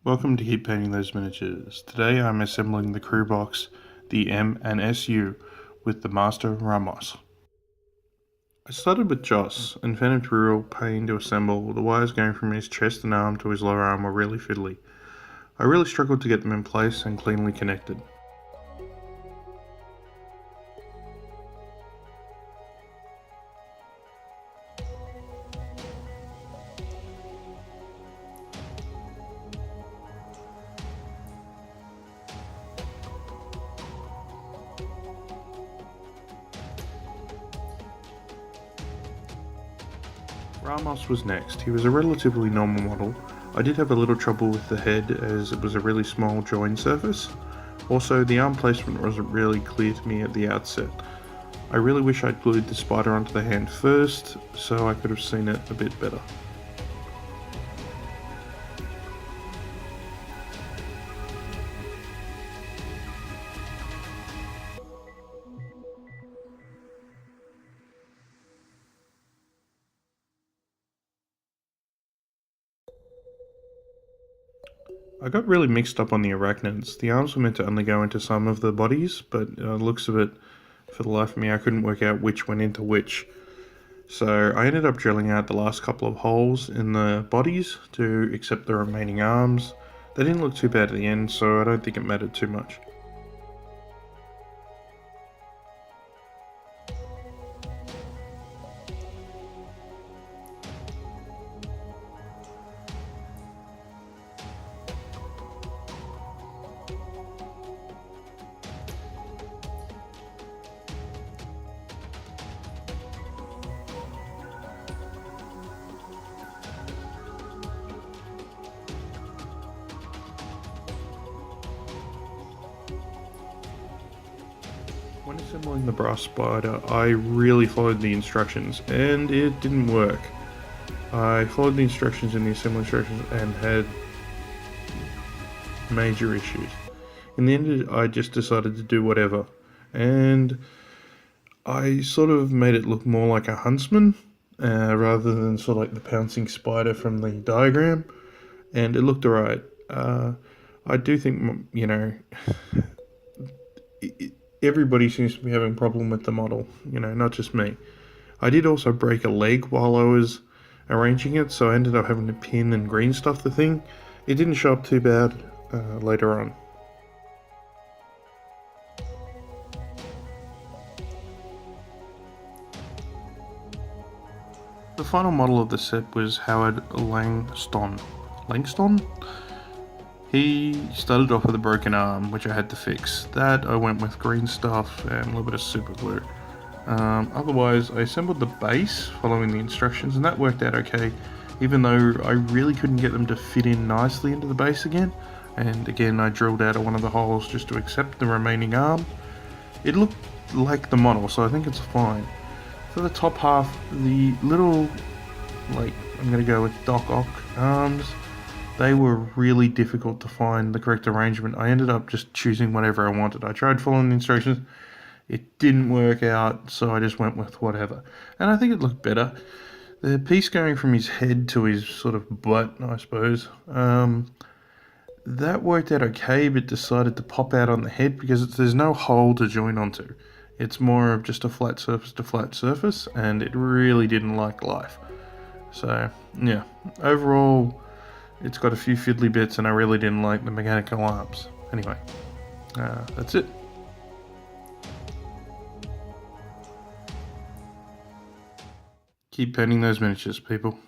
Welcome to Keep Painting Those Miniatures. Today I'm assembling the crew box, the M&SU, with the master Ramos. I started with Joss and found it real pain to assemble. The wires going from his chest and arm to his lower arm were really fiddly. I really struggled to get them in place and cleanly connected. Ramos was next. He was a relatively normal model. I did have a little trouble with the head as it was a really small join surface. Also, the arm placement wasn't really clear to me at the outset. I really wish I'd glued the spider onto the hand first, so I could have seen it a bit better. I got really mixed up on the arachnids. The arms were meant to only go into some of the bodies, but looks of it, for the life of me, I couldn't work out which went into which. So I ended up drilling out the last couple of holes in the bodies to accept the remaining arms. They didn't look too bad at the end, so I don't think it mattered too much. When assembling the brass spider, I really followed the instructions, and it didn't work. I followed the instructions in the assembly instructions and had major issues. In the end, I just decided to do whatever, and I sort of made it look more like a huntsman, rather than sort of like the pouncing spider from the diagram, and it looked alright. I do think, everybody seems to be having a problem with the model, not just me. I did also break a leg while I was arranging it, so I ended up having to pin and green stuff the thing. It didn't show up too bad later on. The final model of the set was Howard Langston. He started off with a broken arm, which I had to fix. That I went with green stuff and a little bit of super glue. Otherwise, I assembled the base following the instructions, and that worked out okay, even though I really couldn't get them to fit in nicely into the base again. And again, I drilled out one of the holes just to accept the remaining arm. It looked like the model, so I think it's fine. For the top half, the little, I'm going to go with Doc Ock arms. They were really difficult to find the correct arrangement. I ended up just choosing whatever I wanted. I tried following the instructions. It didn't work out, so I just went with whatever. And I think it looked better. The piece going from his head to his sort of butt, I suppose, that worked out okay, but decided to pop out on the head because there's no hole to join onto. It's more of just a flat surface to flat surface, and it really didn't like life. So, yeah, overall, it's got a few fiddly bits, and I really didn't like the mechanical arms. Anyway, that's it. Keep painting those miniatures, people.